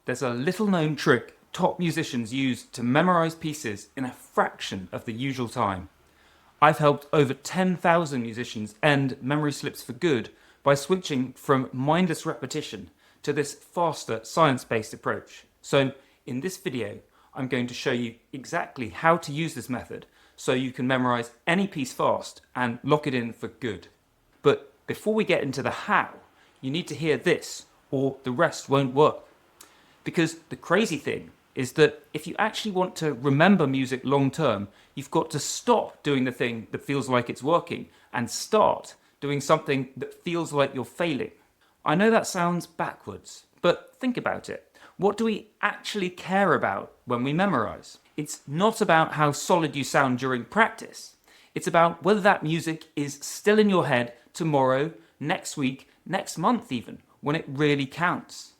there's a little known trick top musicians use to memorize pieces in a fraction of the usual time. I've helped over 10,000 musicians end memory slips for good by switching from mindless repetition to this faster science-based approach. So in this video, I'm going to show you exactly how to use this method so you can memorize any piece fast and lock it in for good. But before we get into the how, you need to hear this or the rest won't work. Because the crazy thing is that if you actually want to remember music long term, you've got to stop doing the thing that feels like it's working and start doing something that feels like you're failing. I know that sounds backwards, but think about it. What do we actually care about when we memorize? It's not about how solid you sound during practice. It's about whether that music is still in your head tomorrow, next week, next month even, when it really counts.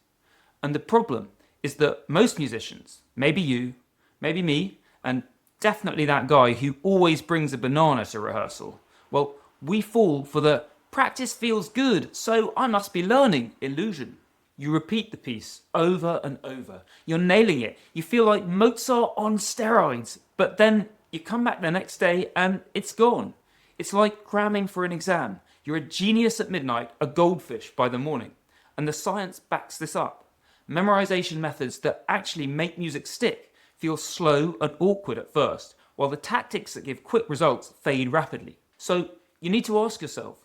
And the problem is that most musicians, maybe you, maybe me, and definitely that guy who always brings a banana to rehearsal, well, we fall for the practice feels good, so I must be learning illusion. You repeat the piece over and over. You're nailing it. You feel like Mozart on steroids, but then you come back the next day and it's gone. It's like cramming for an exam. You're a genius at midnight, a goldfish by the morning. And the science backs this up. Memorization methods that actually make music stick feel slow and awkward at first, while the tactics that give quick results fade rapidly. So you need to ask yourself,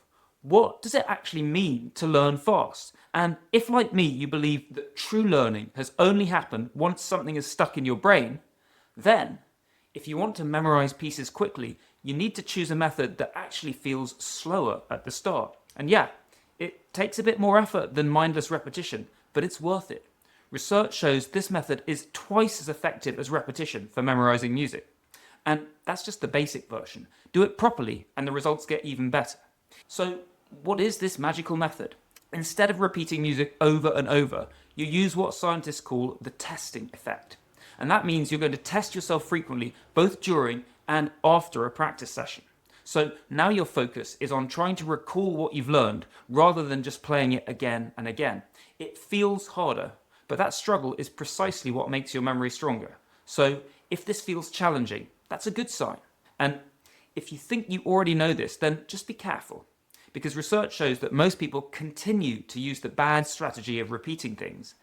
what does it actually mean to learn fast? And if, like me, you believe that true learning has only happened once something is stuck in your brain, then, if you want to memorize pieces quickly, you need to choose a method that actually feels slower at the start. And yeah, it takes a bit more effort than mindless repetition, but it's worth it. Research shows this method is twice as effective as repetition for memorizing music. And that's just the basic version. Do it properly and the results get even better. So what is this magical method? Instead of repeating music over and over, you use what scientists call the testing effect. And that means you're going to test yourself frequently, both during and after a practice session. So now your focus is on trying to recall what you've learned rather than just playing it again and again. It feels harder, but that struggle is precisely what makes your memory stronger. So if this feels challenging, that's a good sign. And if you think you already know this, then just be careful. Because research shows that most people continue to use the bad strategy of repeating things,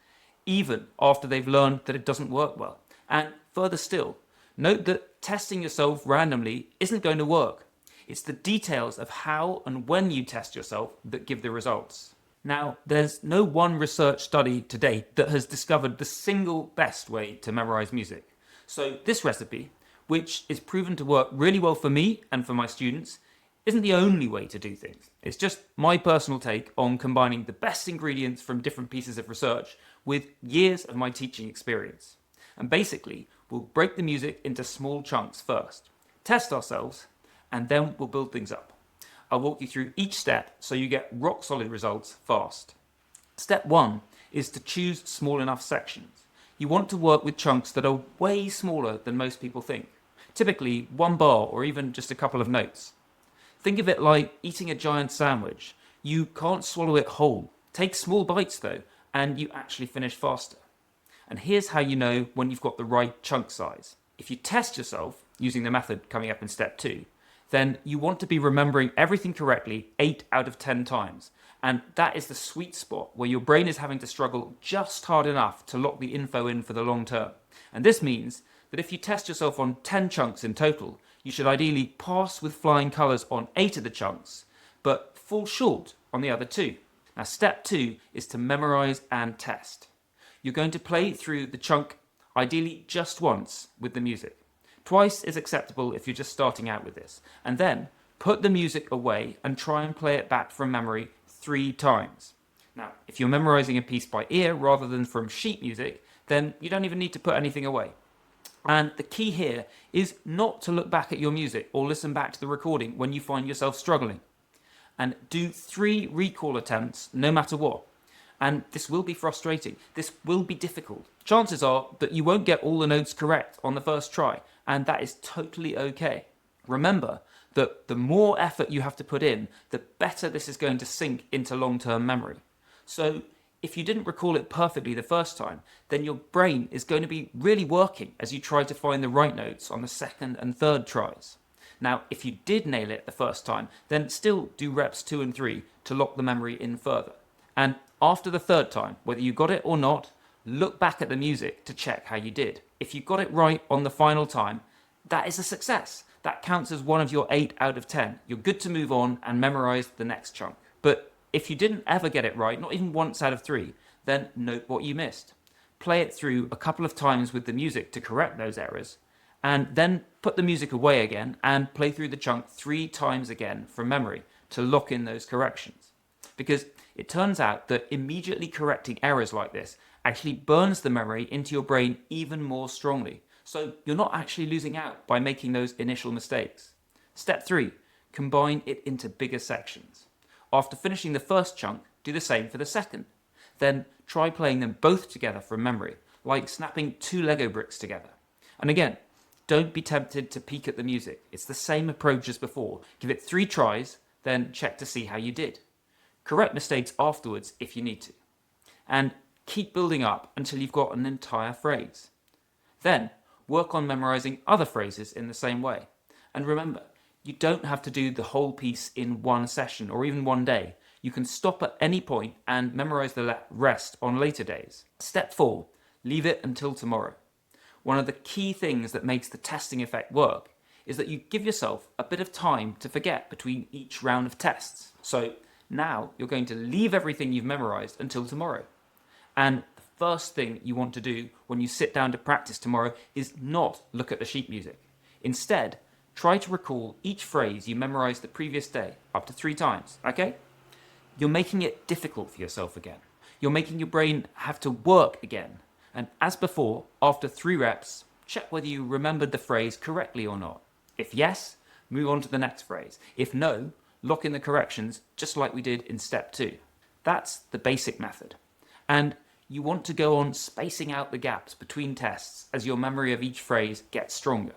even after they've learned that it doesn't work well. And further still, note that testing yourself randomly isn't going to work. It's the details of how and when you test yourself that give the results. Now, there's no one research study to date that has discovered the single best way to memorize music. So this recipe, which is proven to work really well for me and for my students, isn't the only way to do things. It's just my personal take on combining the best ingredients from different pieces of research with years of my teaching experience. And basically, we'll break the music into small chunks first, test ourselves, and then we'll build things up. I'll walk you through each step so you get rock solid results fast. Step 1 is to choose small enough sections. You want to work with chunks that are way smaller than most people think. Typically 1 bar or even just a couple of notes. Think of it like eating a giant sandwich. You can't swallow it whole. Take small bites though, and you actually finish faster. And here's how you know when you've got the right chunk size. If you test yourself, using the method coming up in step 2, then you want to be remembering everything correctly 8 out of 10 times. And that is the sweet spot where your brain is having to struggle just hard enough to lock the info in for the long term. And this means that if you test yourself on 10 chunks in total, you should ideally pass with flying colours on 8 of the chunks, but fall short on the other 2. Now step 2 is to memorise and test. You're going to play through the chunk ideally just once with the music. Twice is acceptable if you're just starting out with this. And then put the music away and try and play it back from memory 3 times. Now, if you're memorising a piece by ear rather than from sheet music, then you don't even need to put anything away. And the key here is not to look back at your music or listen back to the recording when you find yourself struggling. And do 3 recall attempts no matter what. And this will be frustrating. This will be difficult. Chances are that you won't get all the notes correct on the first try, and that is totally okay. Remember that the more effort you have to put in, the better this is going to sink into long-term memory. So If you didn't recall it perfectly the first time, then your brain is going to be really working as you try to find the right notes on the second and third tries. Now, if you did nail it the first time, then still do reps 2 and 3 to lock the memory in further. And after the third time, whether you got it or not, look back at the music to check how you did. If you got it right on the final time, that is a success. That counts as one of your 8 out of 10. You're good to move on and memorize the next chunk. But if you didn't ever get it right, not even once out of 3, then note what you missed. Play it through a couple of times with the music to correct those errors, and then put the music away again and play through the chunk 3 times again from memory to lock in those corrections. Because it turns out that immediately correcting errors like this actually burns the memory into your brain even more strongly. So you're not actually losing out by making those initial mistakes. Step 3, combine it into bigger sections. After finishing the first chunk, do the same for the second. Then try playing them both together from memory, like snapping 2 Lego bricks together. And again, don't be tempted to peek at the music. It's the same approach as before. Give it 3 tries, then check to see how you did. Correct mistakes afterwards if you need to. And keep building up until you've got an entire phrase. Then work on memorizing other phrases in the same way. And remember, you don't have to do the whole piece in one session or even one day. You can stop at any point and memorize the rest on later days. Step 4, leave it until tomorrow. One of the key things that makes the testing effect work is that you give yourself a bit of time to forget between each round of tests. So now you're going to leave everything you've memorized until tomorrow. And the first thing you want to do when you sit down to practice tomorrow is not look at the sheet music. Instead, try to recall each phrase you memorized the previous day up to 3 times, okay? You're making it difficult for yourself again. You're making your brain have to work again. And as before, after 3 reps, check whether you remembered the phrase correctly or not. If yes, move on to the next phrase. If no, lock in the corrections just like we did in step 2. That's the basic method. And you want to go on spacing out the gaps between tests as your memory of each phrase gets stronger.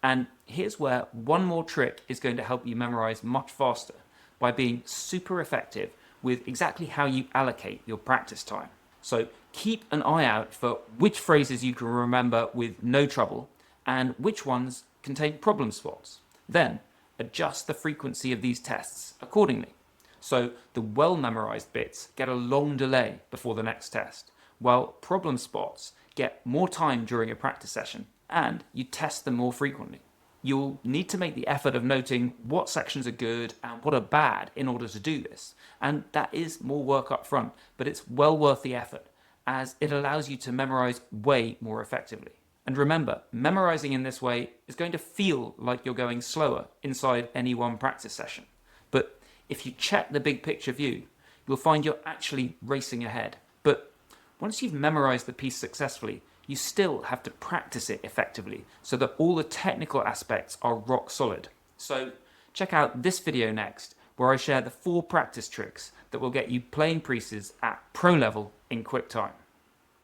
And here's where one more trick is going to help you memorize much faster by being super effective with exactly how you allocate your practice time. So keep an eye out for which phrases you can remember with no trouble and which ones contain problem spots. Then adjust the frequency of these tests accordingly. So the well-memorized bits get a long delay before the next test, while problem spots get more time during a practice session and you test them more frequently. You'll need to make the effort of noting what sections are good and what are bad in order to do this, and that is more work up front, but it's well worth the effort as it allows you to memorize way more effectively. And remember, memorizing in this way is going to feel like you're going slower inside any one practice session. But if you check the big picture view, you'll find you're actually racing ahead. But once you've memorized the piece successfully, you still have to practice it effectively so that all the technical aspects are rock solid. So check out this video next, where I share the 4 practice tricks that will get you playing pieces at pro level in quick time.